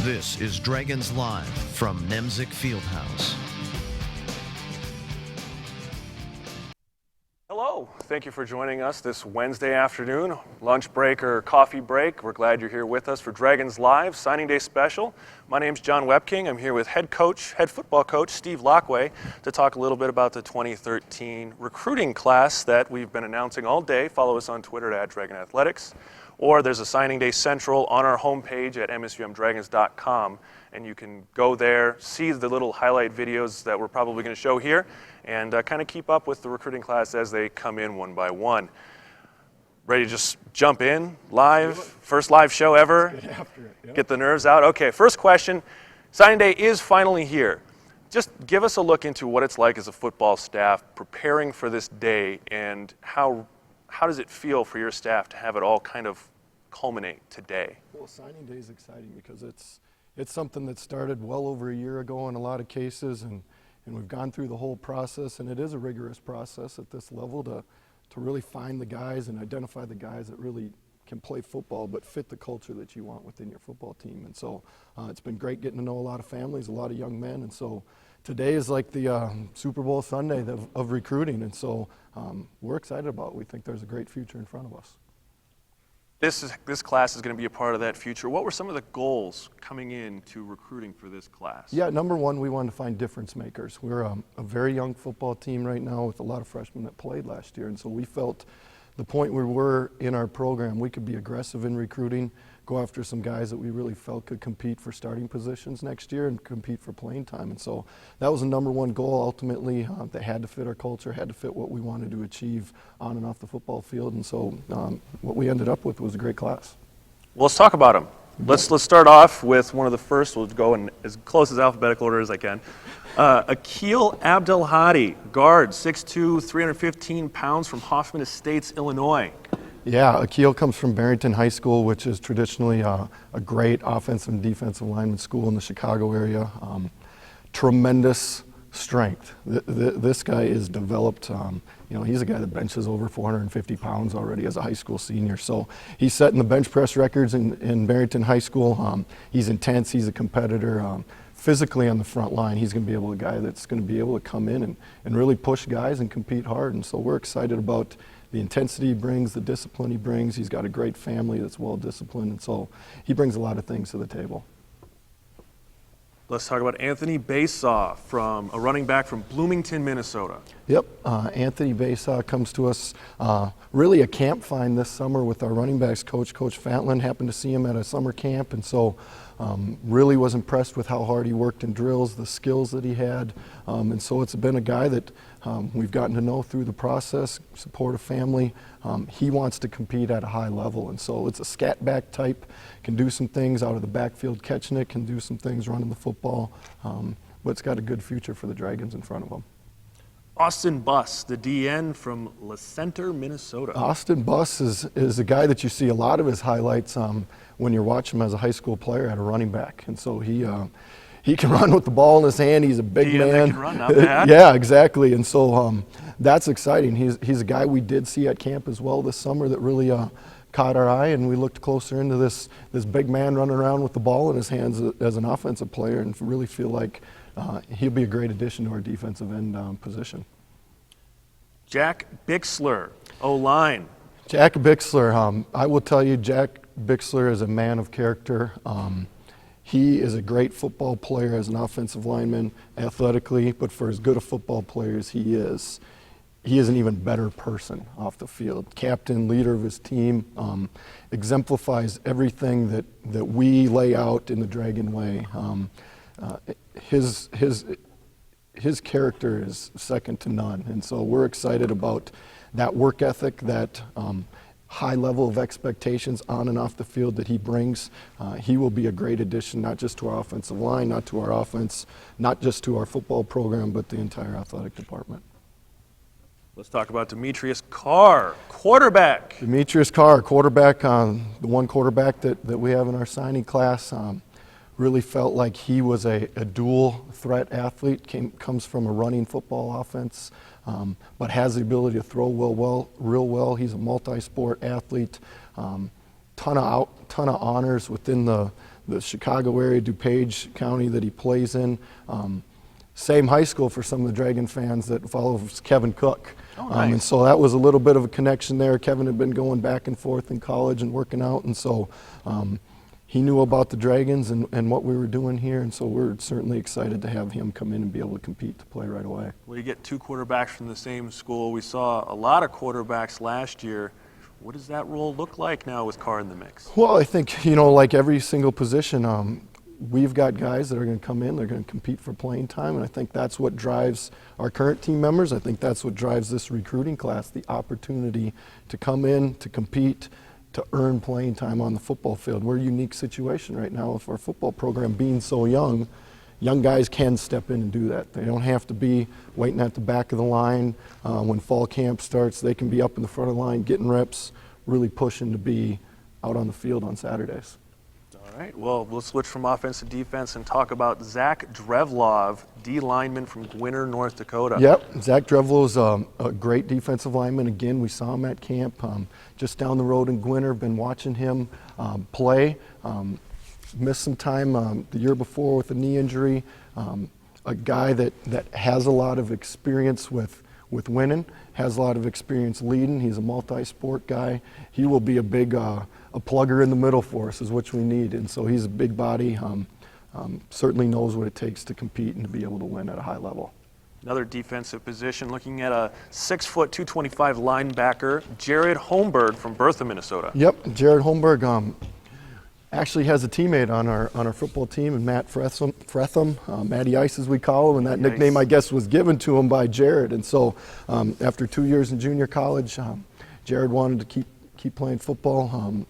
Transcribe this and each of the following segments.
This is Dragons Live from Nemzik Fieldhouse. Hello, thank you for joining us this Wednesday afternoon, lunch break or coffee break. We're glad you're here with us for Dragons Live Signing Day Special. My name's John Webking. I'm here with head football coach Steve Laqua to talk a little bit about the 2013 recruiting class that we've been announcing all day. Follow us on Twitter at Dragon Athletics. Or there's a Signing Day Central on our homepage at MSUMDragons.com, and you can go there, see the little highlight videos that we're probably going to show here, and kind of keep up with the recruiting class as they come in one by one. Ready to just jump in live? First live show ever? Let's get after it. Yep. Get the nerves out? Okay, first question. Signing Day is finally here. Just give us a look into what it's like as a football staff preparing for this day, and how does it feel for your staff to have it all kind of culminate today? Well, signing day is exciting because it's something that started well over a year ago in a lot of cases, and we've gone through the whole process, and it is a rigorous process at this level to really find the guys and identify the guys that really can play football but fit the culture that you want within your football team. And so it's been great getting to know a lot of families, a lot of young men, and so today is like the Super Bowl Sunday of recruiting, and so we're excited about it. We think there's a great future in front of us. This class is going to be a part of that future. What were some of the goals coming into recruiting for this class? Yeah, number one, we wanted to find difference makers. We're a very young football team right now with a lot of freshmen that played last year, and so we felt the point where we're in our program, we could be aggressive in recruiting, go after some guys that we really felt could compete for starting positions next year and compete for playing time. And so that was the number one goal ultimately. That had to fit our culture, had to fit what we wanted to achieve on and off the football field. And so what we ended up with was a great class. Well, let's talk about them. Let's start off with one of the first. We'll go in as close as alphabetical order as I can. Akil Abdelhadi, guard, 6'2", 315 pounds from Hoffman Estates, Illinois. Yeah, Akil comes from Barrington High School, which is traditionally a great offensive and defensive lineman school in the Chicago area. Tremendous strength. This guy is developed, he's a guy that benches over 450 pounds already as a high school senior. So he's setting the bench press records in Barrington High School. He's intense, he's a competitor. Physically on the front line, he's going to be a guy that's going to be able to come in and really push guys and compete hard. And so we're excited about the intensity he brings, the discipline he brings. He's got a great family that's well disciplined, and so he brings a lot of things to the table. Let's talk about Anthony Basaw, from a running back from Bloomington, Minnesota. Yep, Anthony Basaw comes to us really a camp find this summer with our running backs coach, Coach Fantlin. Happened to see him at a summer camp, and so really was impressed with how hard he worked in drills, the skills that he had, and so it's been a guy that we've gotten to know through the process, support a family. He wants to compete at a high level, and so it's a scat back type, can do some things out of the backfield catching it, can do some things running the football, but it's got a good future for the Dragons in front of him. Austin Buss, the DN from La Center, Minnesota. Austin Buss is a guy that you see a lot of his highlights when you're watching him as a high school player at a running back, and so he can run with the ball in his hand. He's a big man. That can run, not bad. Yeah, exactly. And so that's exciting. He's a guy we did see at camp as well this summer that really caught our eye, and we looked closer into this big man running around with the ball in his hands as an offensive player, and really feel like he'll be a great addition to our defensive end position. Jack Bixler, O-line. Jack Bixler, I will tell you, Jack Bixler is a man of character. He is a great football player as an offensive lineman, athletically, but for as good a football player as he is an even better person off the field. Captain, leader of his team, exemplifies everything that we lay out in the Dragon way. His character is second to none, and so we're excited about that work ethic, that high level of expectations on and off the field that he brings. He will be a great addition, not just to our offensive line, not to our offense, not just to our football program, but the entire athletic department. Let's talk about Demetrius Carr, quarterback. Demetrius Carr, quarterback, the one quarterback that we have in our signing class. Really felt like he was a dual threat athlete, comes from a running football offense, but has the ability to throw real well. He's a multi-sport athlete, ton of honors within the the Chicago area, DuPage County that he plays in. Same high school for some of the Dragon fans that follows Kevin Cook. Oh, nice. And so that was a little bit of a connection there. Kevin had been going back and forth in college and working out, and so he knew about the Dragons and what we were doing here, and so we're certainly excited to have him come in and be able to compete to play right away. Well, you get two quarterbacks from the same school. We saw a lot of quarterbacks last year. What does that role look like now with Carr in the mix? Well, I think, you know, like every single position, we've got guys that are going to come in, they're going to compete for playing time, and I think that's what drives our current team members. I think that's what drives this recruiting class, the opportunity to come in, to compete, to earn playing time on the football field. We're a unique situation right now with our football program being so young. Young guys can step in and do that. They don't have to be waiting at the back of the line. When fall camp starts, they can be up in the front of the line, getting reps, really pushing to be out on the field on Saturdays. All right, well, we'll switch from offense to defense and talk about Zach Drevlov, D lineman from Gwinner, North Dakota. Yep, Zach Drevlov's a great defensive lineman. Again, we saw him at camp just down the road in Gwinner. Been watching him play. Missed some time the year before with a knee injury. A guy that has a lot of experience with winning, has a lot of experience leading. He's a multi-sport guy. He will be a big a plugger in the middle for us is what we need, and so he's a big body. Certainly knows what it takes to compete and to be able to win at a high level. Another defensive position, looking at a 6', 225 linebacker, Jared Holmberg from Bertha, Minnesota. Yep, Jared Holmberg actually has a teammate on our football team, and Matt Fretham, Matty Ice as we call him, and that nickname I guess was given to him by Jared. And so after 2 years in junior college, Jared wanted to keep playing football.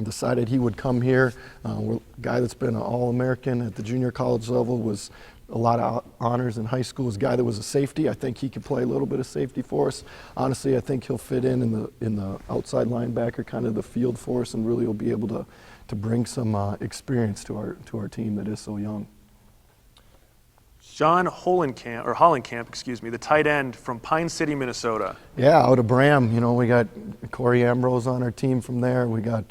Decided he would come here. A guy that's been an All-American at the junior college level, was a lot of honors in high school. Is a guy that was a safety. I think he could play a little bit of safety for us. Honestly, I think he'll fit in the outside linebacker, kind of the field for us, and really will be able to bring some experience to our team that is so young. John Hollenkamp, the tight end from Pine City, Minnesota. Yeah, out of Bram. You know, we got Corey Ambrose on our team from there. We got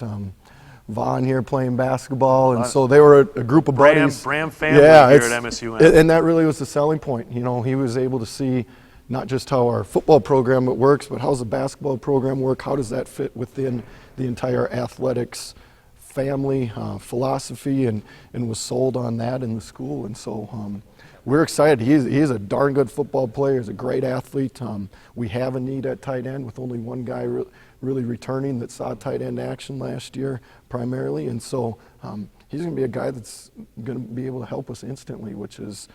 Vaughn here playing basketball, and so they were a group of buddies. Bram family here at MSUM. And that really was the selling point. You know, he was able to see not just how our football program works, but how's the basketball program work, how does that fit within the entire athletics family philosophy, and was sold on that in the school. And so we're excited. He's a darn good football player. He's a great athlete. We have a need at tight end with only one guy really returning that saw tight end action last year primarily. And so he's going to be a guy that's going to be able to help us instantly, which is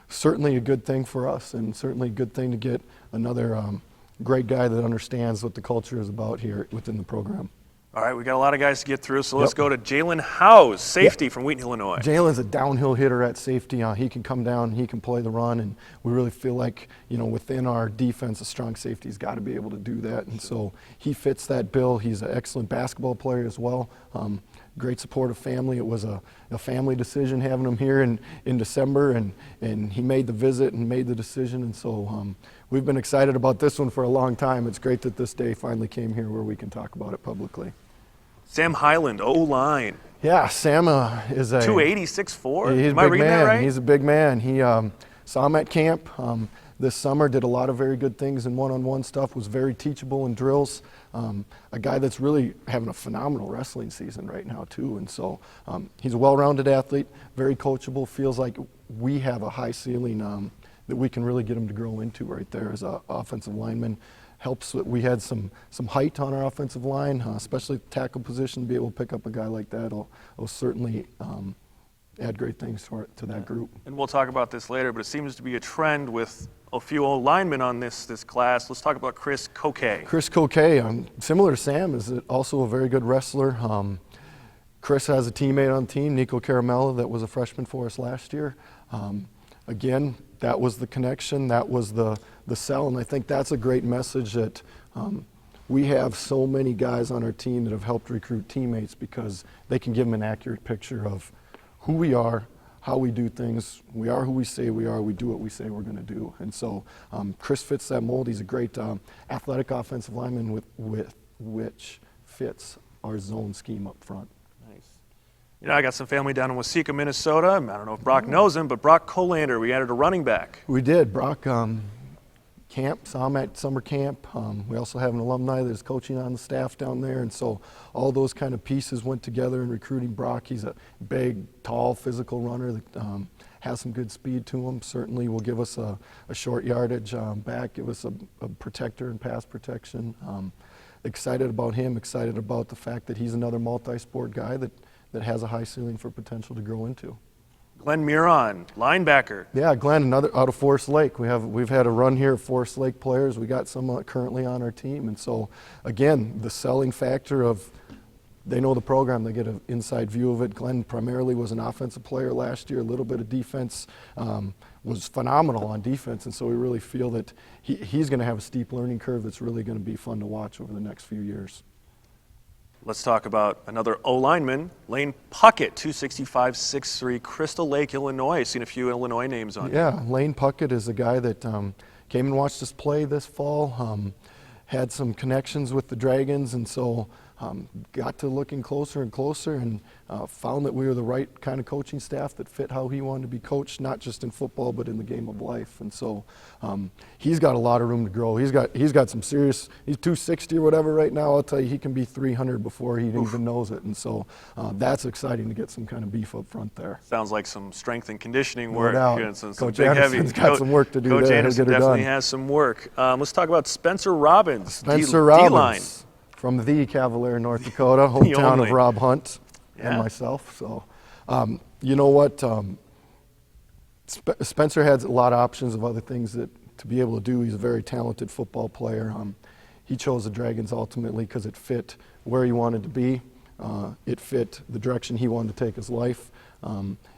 certainly a good thing for us, and certainly a good thing to get another great guy that understands what the culture is about here within the program. All right, we got a lot of guys to get through, so let's go to Jalen Howes, safety from Wheaton, Illinois. Jalen's a downhill hitter at safety. He can come down, he can play the run, and we really feel like, you know, within our defense, a strong safety's got to be able to do that, and so he fits that bill. He's an excellent basketball player as well. Great supportive family. It was a family decision having him here in December, and he made the visit and made the decision, and so we've been excited about this one for a long time. It's great that this day finally came here where we can talk about it publicly. Sam Highland, O-line. Yeah, Sam is a 280, 6'4". He's Am I reading that right? He's a big man. He saw him at camp this summer, did a lot of very good things in one-on-one stuff, was very teachable in drills. A guy that's really having a phenomenal wrestling season right now too, and so he's a well-rounded athlete, very coachable, feels like we have a high ceiling that we can really get him to grow into right there as an offensive lineman. Helps that we had some height on our offensive line, especially the tackle position. To be able to pick up a guy like that will certainly add great things to that group. And we'll talk about this later, but it seems to be a trend with a few old linemen on this class. Let's talk about Chris Coquet. Chris Coquet, similar to Sam, is also a very good wrestler. Chris has a teammate on the team, Nico Caramella, that was a freshman for us last year. Again, that was the connection, that was the sell, and I think that's a great message that we have so many guys on our team that have helped recruit teammates because they can give them an accurate picture of who we are, how we do things. We are who we say we are. We do what we say we're going to do. And so Chris fits that mold. He's a great athletic offensive lineman with which fits our zone scheme up front. Nice. You know, I got some family down in Waseca, Minnesota. I don't know if Brock knows him, but Brock Colander, we added a running back. We did. Brock saw him at summer camp. We also have an alumni that's coaching on the staff down there, and so all those kind of pieces went together in recruiting Brock. He's a big, tall, physical runner that has some good speed to him. Certainly will give us a short yardage back, give us a protector and pass protection. Excited about him, excited about the fact that he's another multi-sport guy that has a high ceiling for potential to grow into. Glenn Miron, linebacker. Yeah, Glenn, another out of Forest Lake. We've had a run here of Forest Lake players. We got some currently on our team, and so again, the selling factor of they know the program, they get an inside view of it. Glenn primarily was an offensive player last year, a little bit of defense, was phenomenal on defense, and so we really feel that he's going to have a steep learning curve that's really going to be fun to watch over the next few years. Let's talk about another O-lineman, Lane Puckett, 265, 6'3", Crystal Lake, Illinois. Seen a few Illinois names on Yeah, Lane Puckett is a guy that came and watched us play this fall, had some connections with the Dragons, and so got to looking closer and closer and found that we were the right kind of coaching staff that fit how he wanted to be coached, not just in football but in the game of life. And so he's got a lot of room to grow. He's got some serious, he's 260 or whatever right now. I'll tell you, he can be 300 before he even knows it. And so that's exciting to get some kind of beef up front there. Sounds like some strength and conditioning work. No doubt. Some Coach big Anderson's heavy. got some work to do Coach there. Anderson definitely has some work. Let's talk about Spencer Robbins. Spencer D-line. Robbins from the Cavalier, North Dakota, hometown of Rob Hunt and myself. So, you know what? Spencer has a lot of options of other things that to be able to do. He's a very talented football player. He chose the Dragons ultimately because it fit where he wanted to be. It fit the direction he wanted to take his life.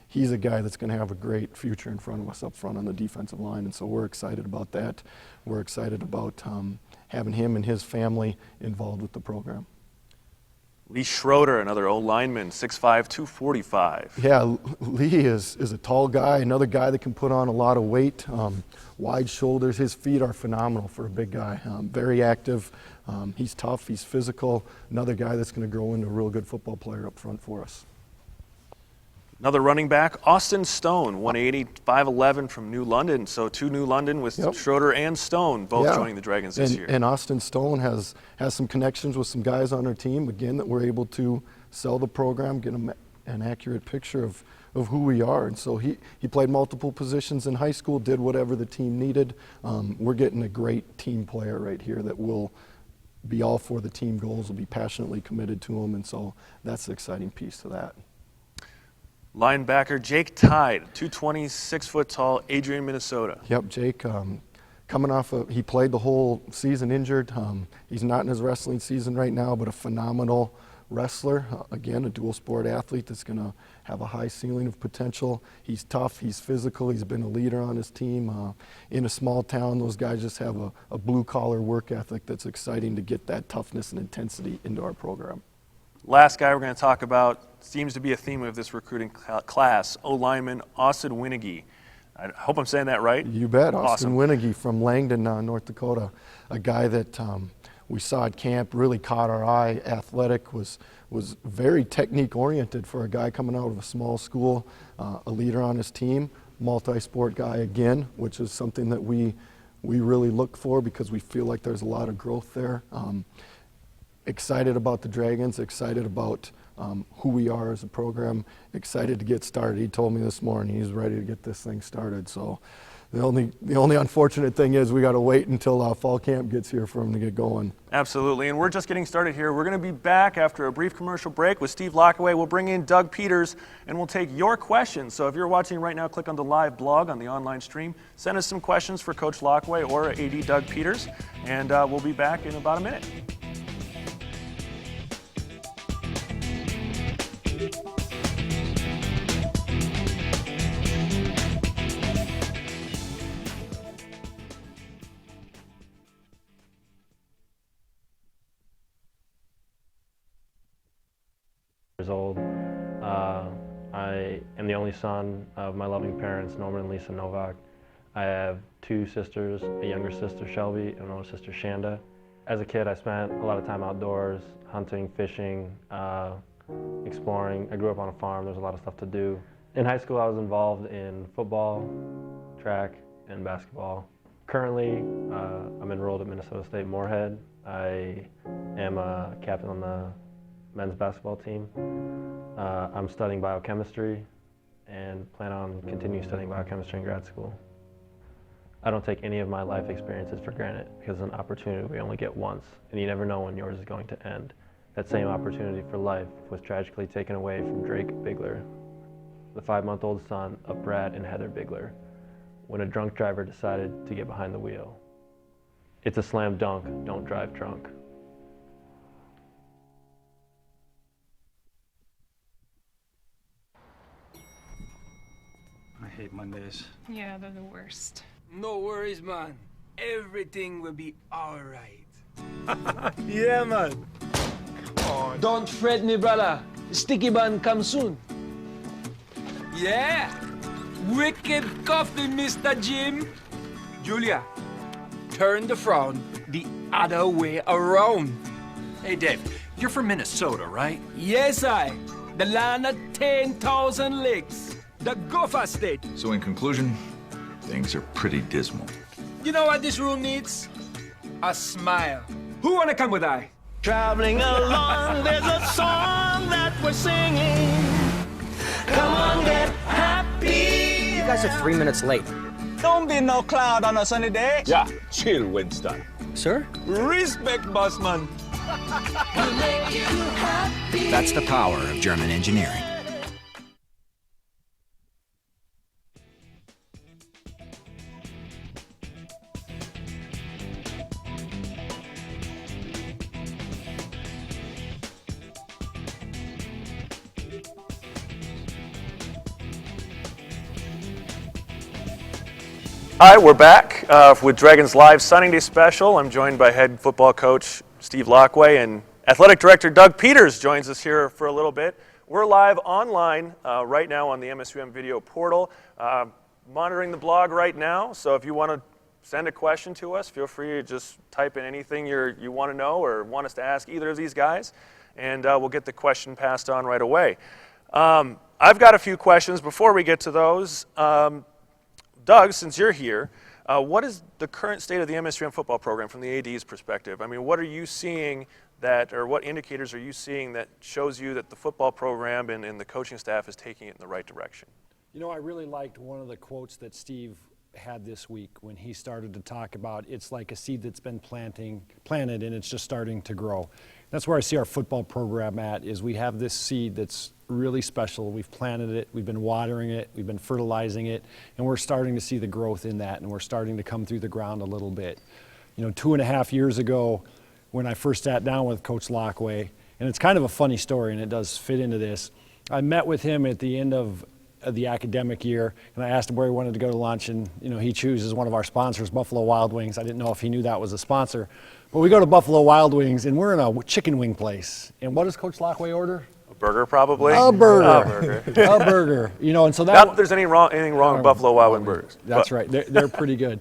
He's a guy that's going to have a great future in front of us up front on the defensive line, and so we're excited about that. We're excited about having him and his family involved with the program. Lee Schroeder, another O-lineman, 6'5", 245. Yeah, Lee is a tall guy, another guy that can put on a lot of weight, wide shoulders. His feet are phenomenal for a big guy, very active. He's tough, he's physical, another guy that's going to grow into a real good football player up front for us. Another running back, Austin Stone, 180, 5'11", from New London. So two New London with Schroeder and Stone both joining the Dragons this year. And Austin Stone has some connections with some guys on our team, again, that we're able to sell the program, get them an accurate picture of who we are. And so he played multiple positions in high school, did whatever the team needed. We're getting a great team player right here that will be all for the team goals, will be passionately committed to them, and so that's the exciting piece to that. Linebacker Jake Tide, 220, 6 foot tall, Adrian, Minnesota. Yep, Jake, coming off he played the whole season injured. He's not in his wrestling season right now, but a phenomenal wrestler. Again, a dual sport athlete that's going to have a high ceiling of potential. He's tough, he's physical, he's been a leader on his team. In a small town, those guys just have a blue collar work ethic that's exciting to get that toughness and intensity into our program. Last guy we're going to talk about seems to be a theme of this recruiting class, O-lineman Austin Winnigy. I hope I'm saying that right. You bet. Austin Winnigy from Langdon, North Dakota, a guy that we saw at camp, really caught our eye, athletic, was very technique-oriented for a guy coming out of a small school, a leader on his team, multi-sport guy again, which is something that we really look for because we feel like there's a lot of growth there. Excited about the Dragons, excited about who we are as a program, excited to get started. He told me this morning he's ready to get this thing started. So the only unfortunate thing is we got to wait until fall camp gets here for him to get going. Absolutely, and we're just getting started here. We're going to be back after a brief commercial break with Steve Laqua. We'll bring in Doug Peters, and we'll take your questions. So if you're watching right now, click on the live blog on the online stream. Send us some questions for Coach Laqua or AD Doug Peters, and we'll be back in about a minute. Years old. I am the only son of my loving parents, Norman and Lisa Novak. I have two sisters, a younger sister, Shelby, and an older sister, Shanda. As a kid, I spent a lot of time outdoors, hunting, fishing, exploring. I grew up on a farm. There's a lot of stuff to do. In high school, I was involved in football, track, and basketball. Currently, I'm enrolled at Minnesota State Moorhead. I am a captain on the men's basketball team. I'm studying biochemistry and plan on continuing studying biochemistry in grad school. I don't take any of my life experiences for granted because it's an opportunity we only get once, and you never know when yours is going to end. That same opportunity for life was tragically taken away from Drake Bigler, the 5-month-old son of Brad and Heather Bigler, when a drunk driver decided to get behind the wheel. It's a slam dunk, don't drive drunk. I hate Mondays. Yeah, they're the worst. No worries, man. Everything will be all right. Yeah, man. Don't fret me, brother. Sticky bun come soon. Yeah. Wicked coffee, Mr. Jim. Julia, turn the frown the other way around. Hey, Dave, you're from Minnesota, right? Yes, the land of 10,000 lakes. The Gopher State. So in conclusion, things are pretty dismal. You know what this room needs? A smile. Who wanna come with I? Traveling along, there's a song that we're singing. Come on, get happy. You guys are 3 minutes late. Don't be no cloud on a sunny day. Yeah, chill, Winston. Sir? Respect, bossman. That's the power of German engineering. Hi, we're back with Dragons Live Signing Day Special. I'm joined by head football coach Steve Laqua, and athletic director Doug Peters joins us here for a little bit. We're live online right now on the MSUM video portal, monitoring the blog right now. So if you want to send a question to us, feel free to just type in anything you want to know or want us to ask either of these guys, and we'll get the question passed on right away. I've got a few questions before we get to those. Doug, since you're here, what is the current state of the MSUM football program from the AD's perspective? I mean, what are you seeing that, or what indicators are you seeing that shows you that the football program and the coaching staff is taking it in the right direction? You know, I really liked one of the quotes that Steve had this week when he started to talk about it's like a seed that's been planted and it's just starting to grow. That's where I see our football program at, is we have this seed that's really special. We've planted it, we've been watering it, we've been fertilizing it, and we're starting to see the growth in that, and we're starting to come through the ground a little bit. You know, 2.5 years ago, when I first sat down with Coach Laqua, and it's kind of a funny story, and it does fit into this, I met with him at the end of the academic year, and I asked him where he wanted to go to lunch, and you know, he chooses one of our sponsors, Buffalo Wild Wings. I didn't know if he knew that was a sponsor, but we go to Buffalo Wild Wings, and we're in a chicken wing place. And what does Coach Laqua order? A burger, probably. A burger. A burger. You know, and so that. Not that there's anything wrong with Buffalo Wild Wing burgers. That's right. They're pretty good.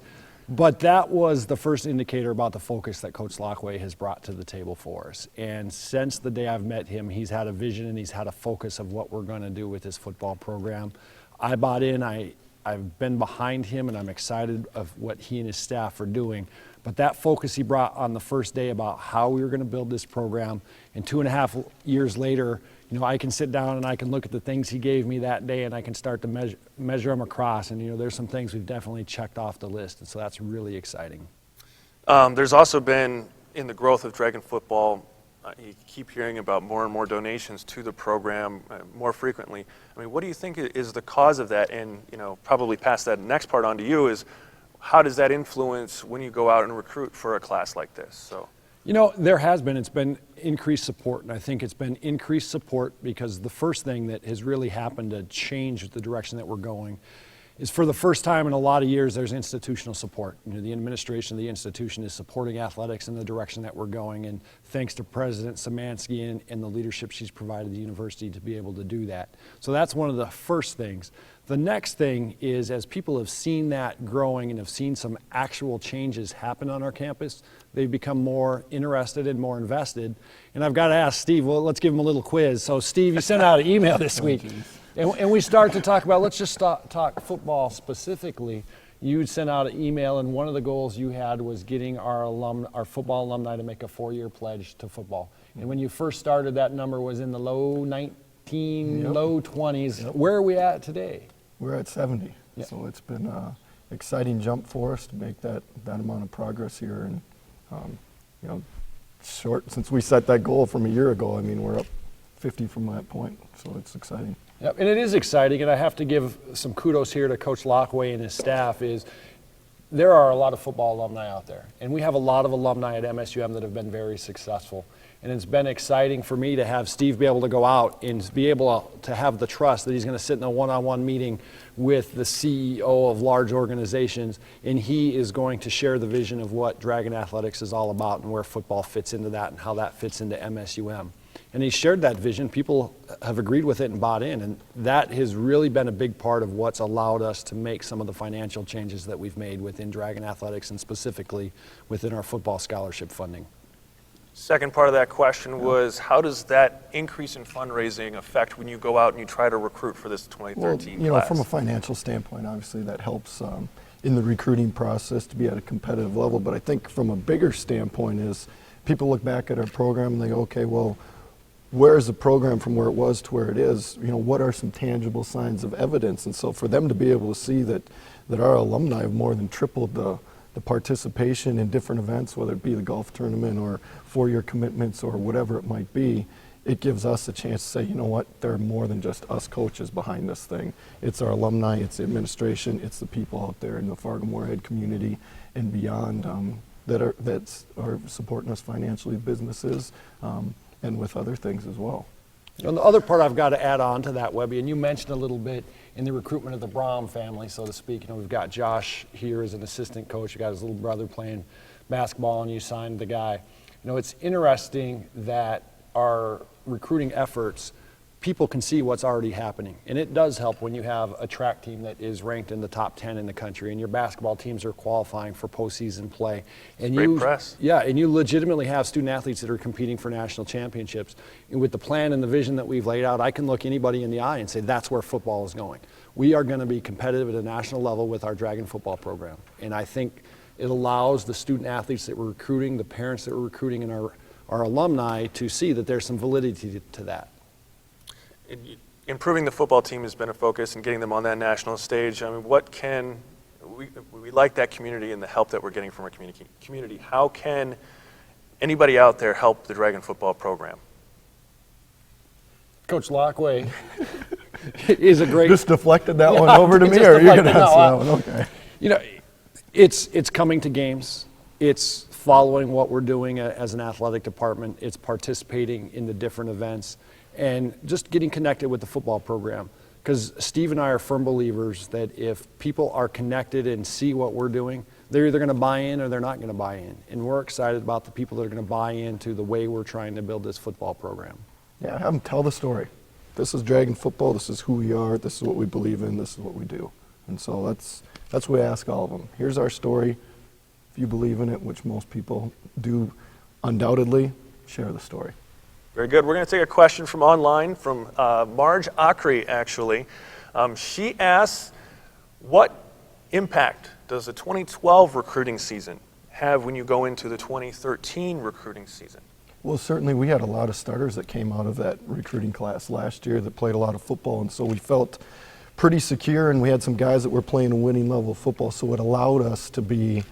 But that was the first indicator about the focus that Coach Laqua has brought to the table for us. And since the day I've met him, he's had a vision and he's had a focus of what we're going to do with this football program. I bought in, I've been behind him, and I'm excited of what he and his staff are doing. But that focus he brought on the first day about how we were going to build this program, and 2.5 years later, you know, I can sit down and I can look at the things he gave me that day and I can start to measure them across. And, you know, there's some things we've definitely checked off the list. And so that's really exciting. There's also been, in the growth of Dragon football, you keep hearing about more and more donations to the program more frequently. I mean, what do you think is the cause of that? And, you know, probably pass that next part on to you is, how does that influence when you go out and recruit for a class like this? So. You know, it's been increased support, and I think it's been increased support because the first thing that has really happened to change the direction that we're going is for the first time in a lot of years, there's institutional support. You know, the administration of the institution is supporting athletics in the direction that we're going, and thanks to President Szymanski and the leadership she's provided the university to be able to do that. So that's one of the first things. The next thing is, as people have seen that growing and have seen some actual changes happen on our campus, they've become more interested and more invested. And I've got to ask Steve, well, let's give him a little quiz. So Steve, you sent out an email this week. And we start to talk about, let's just talk football specifically. You sent out an email, and one of the goals you had was getting our football alumni to make a 4-year pledge to football. And when you first started, that number was in the low 20s. Yep. Where are we at today? We're at 70. Yep. So it's been an exciting jump for us to make that amount of progress here. And, you know, since we set that goal from a year ago, I mean, we're up 50 from that point. So it's exciting. Yep, and it is exciting, and I have to give some kudos here to Coach Laqua and his staff. There are a lot of football alumni out there, and we have a lot of alumni at MSUM that have been very successful. And it's been exciting for me to have Steve be able to go out and be able to have the trust that he's going to sit in a one-on-one meeting with the CEO of large organizations, and he is going to share the vision of what Dragon Athletics is all about and where football fits into that and how that fits into MSUM. And he shared that vision. People have agreed with it and bought in, and that has really been a big part of what's allowed us to make some of the financial changes that we've made within Dragon Athletics and specifically within our football scholarship funding. Second part of that question was, how does that increase in fundraising affect when you go out and you try to recruit for this 2013 Well, you know, class? from a financial standpoint, obviously that helps in the recruiting process to be at a competitive level. But I think from a bigger standpoint is people look back at our program and they go, okay, well, where is the program from where it was to where it is? You know, what are some tangible signs of evidence? And so for them to be able to see that our alumni have more than tripled the participation in different events, whether it be the golf tournament or 4-year commitments or whatever it might be, it gives us a chance to say, you know what, there are more than just us coaches behind this thing. It's our alumni, it's the administration, it's the people out there in the Fargo-Moorhead community and beyond that are supporting us financially, businesses, and with other things as well. And the other part I've got to add on to that, Webby, and you mentioned a little bit in the recruitment of the Braum family, so to speak. You know, we've got Josh here as an assistant coach. You got his little brother playing basketball, and you signed the guy. You know, it's interesting that our recruiting efforts, people can see what's already happening. And it does help when you have a track team that is ranked in the top 10 in the country and your basketball teams are qualifying for postseason play. And great press. Yeah, and you legitimately have student athletes that are competing for national championships. And with the plan and the vision that we've laid out, I can look anybody in the eye and say that's where football is going. We are going to be competitive at a national level with our Dragon football program. And I think it allows the student athletes that we're recruiting, the parents that we're recruiting, and our alumni to see that there's some validity to that. Improving the football team has been a focus and getting them on that national stage. I mean, we like that community and the help that we're getting from our community. How can anybody out there help the Dragon football program? Coach Laqua is a great... Just deflected that one over to me, or are you going to answer that one? Okay. You know, it's coming to games. It's following what we're doing as an athletic department. It's participating in the different events and just getting connected with the football program. Because Steve and I are firm believers that if people are connected and see what we're doing, they're either going to buy in or they're not going to buy in. And we're excited about the people that are going to buy into the way we're trying to build this football program. Yeah, have them tell the story. This is Dragon football, this is who we are, this is what we believe in, this is what we do. And so that's what we ask all of them. Here's our story. If you believe in it, which most people do undoubtedly, share the story. Very good. We're going to take a question from online from Marge Acri, actually. She asks, what impact does the 2012 recruiting season have when you go into the 2013 recruiting season? Well, certainly we had a lot of starters that came out of that recruiting class last year that played a lot of football, and so we felt pretty secure, and we had some guys that were playing a winning level of football, so it allowed us to be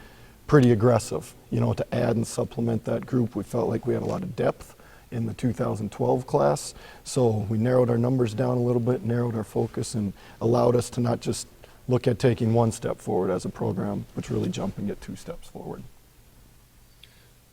pretty aggressive, you know, to add and supplement that group. We felt like we had a lot of depth in the 2012 class, so we narrowed our numbers down a little bit, narrowed our focus, and allowed us to not just look at taking one step forward as a program, but really jump and get 2 steps forward.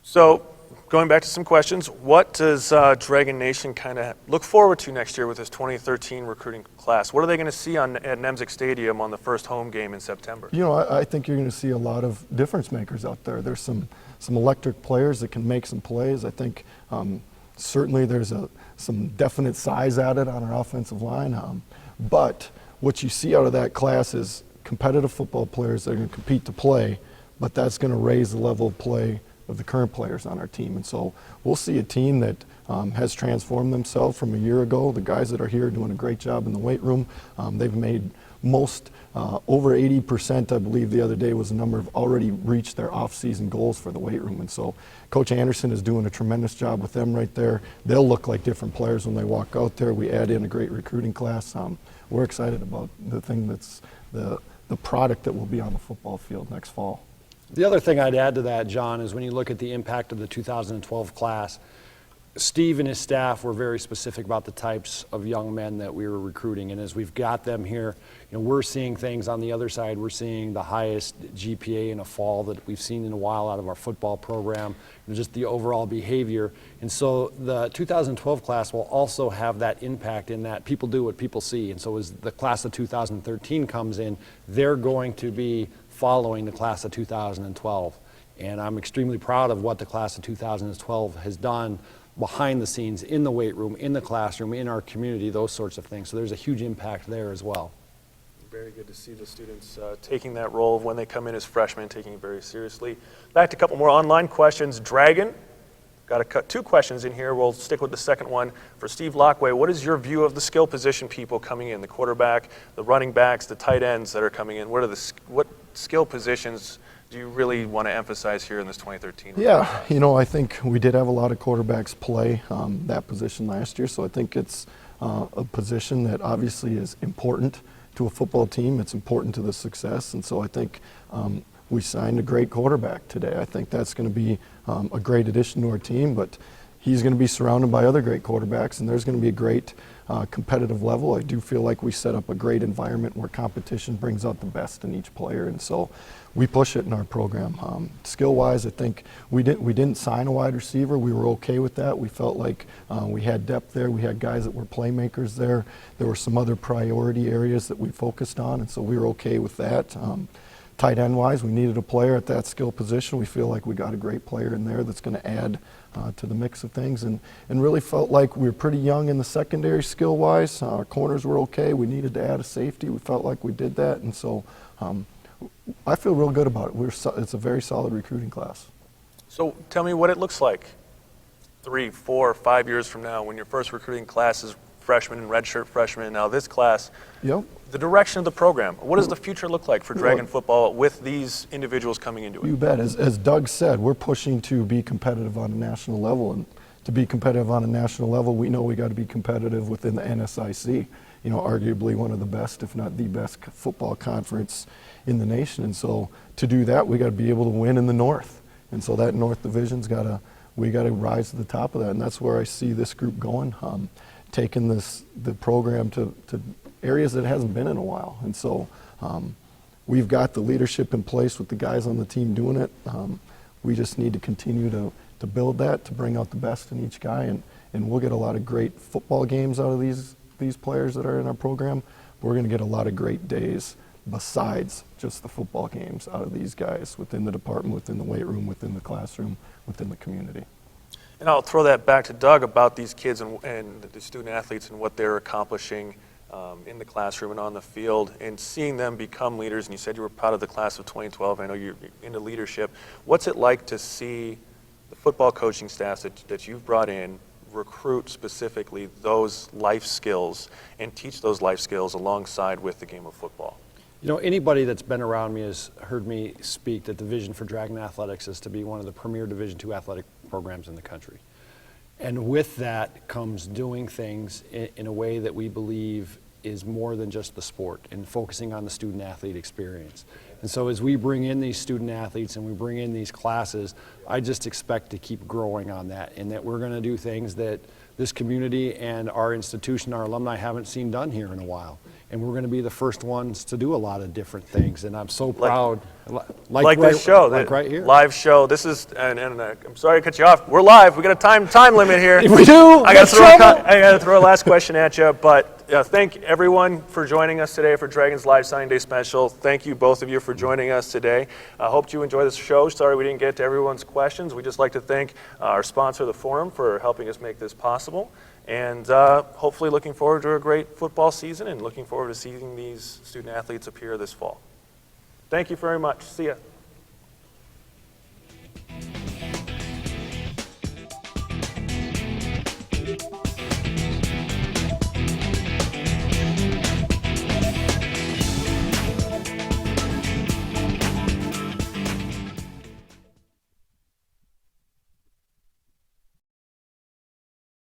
So going back to some questions, what does Dragon Nation kind of look forward to next year with this 2013 recruiting class? What are they going to see at Nemzik Stadium on the first home game in September? You know, I think you're going to see a lot of difference makers out there. There's some electric players that can make some plays. I think certainly there's some definite size added on our offensive line. But what you see out of that class is competitive football players that are going to compete to play, but that's going to raise the level of play of the current players on our team. And so we'll see a team that has transformed themselves from a year ago. The guys that are here are doing a great job in the weight room. They've made over 80%, I believe the other day was the number, of already reached their off-season goals for the weight room. And so Coach Anderson is doing a tremendous job with them right there. They'll look like different players when they walk out there. We add in a great recruiting class. We're excited about the thing that's the product that will be on the football field next fall. The other thing I'd add to that, John, is when you look at the impact of the 2012 class, Steve and his staff were very specific about the types of young men that we were recruiting. And as we've got them here, you know, we're seeing things on the other side. We're seeing the highest GPA in a fall that we've seen in a while out of our football program, and just the overall behavior. And so the 2012 class will also have that impact in that people do what people see. And so as the class of 2013 comes in, they're going to be following the class of 2012. And I'm extremely proud of what the class of 2012 has done behind the scenes, in the weight room, in the classroom, in our community, those sorts of things. So there's a huge impact there as well. Very good to see the students taking that role when they come in as freshmen, taking it very seriously. Back to a couple more online questions. Dragon, got to cut 2 questions in here. We'll stick with the second one. For Steve Laqua, what is your view of the skill position people coming in, the quarterback, the running backs, the tight ends that are coming in? What skill positions do you really want to emphasize here in this 2013? Yeah, you know, I think we did have a lot of quarterbacks play that position last year, so I think it's a position that obviously is important to a football team. It's important to the success, and so I think we signed a great quarterback today. I think that's going to be a great addition to our team, but he's going to be surrounded by other great quarterbacks, and there's going to be a great competitive level. I do feel like we set up a great environment where competition brings out the best in each player, and so we push it in our program. Skill-wise, I think we didn't sign a wide receiver. We were okay with that. We felt like we had depth there. We had guys that were playmakers there. There were some other priority areas that we focused on, and so we were okay with that. Tight end-wise, we needed a player at that skill position. We feel like we got a great player in there that's going to add to the mix of things, and really felt like we were pretty young in the secondary skill-wise. Our corners were okay. We needed to add a safety. We felt like we did that, and so I feel real good about it. It's a very solid recruiting class. So tell me what it looks like 3, 4, 5 years from now when your first recruiting class is freshmen and redshirt freshmen, and now this class. Yep. The direction of the program. What does the future look like for Dragon football with these individuals coming into it? You bet. As Doug said, we're pushing to be competitive on a national level, and to be competitive on a national level, we know we got to be competitive within the NSIC. You know, arguably one of the best, if not the best, football conference in the nation. And so to do that, we got to be able to win in the North. And so that North Division's we got to rise to the top of that. And that's where I see this group going, taking the program to areas that it hasn't been in a while. And so we've got the leadership in place with the guys on the team doing it. We just need to continue to build that, to bring out the best in each guy. And we'll get a lot of great football games out of these players that are in our program. We're going to get a lot of great days besides just the football games out of these guys within the department, within the weight room, within the classroom, within the community. And I'll throw that back to Doug about these kids and the student athletes and what they're accomplishing in the classroom and on the field, and seeing them become leaders. And you said you were proud of the class of 2012. I know you're into leadership. What's it like to see the football coaching staff that you've brought in recruit specifically those life skills and teach those life skills alongside with the game of football? You know, anybody that's been around me has heard me speak that the vision for Dragon Athletics is to be one of the premier Division II athletic programs in the country. And with that comes doing things in a way that we believe is more than just the sport, and focusing on the student athlete experience. And so as we bring in these student athletes and we bring in these classes, I just expect to keep growing on that, and that we're going to do things that this community and our institution, our alumni haven't seen done here in a while. And we're going to be the first ones to do a lot of different things. And I'm so proud. Like this show, like right here. Live show. This is, and I'm sorry to cut you off. We're live. We got a time limit here. We do. I got to throw a last question at you, but thank everyone for joining us today for Dragons Live Signing Day Special. Thank you, both of you, for joining us today. I hope you enjoy this show. Sorry we didn't get to everyone's questions. We'd just like to thank our sponsor, the Forum, for helping us make this possible. And hopefully looking forward to a great football season and looking forward to seeing these student athletes appear this fall. Thank you very much. See ya.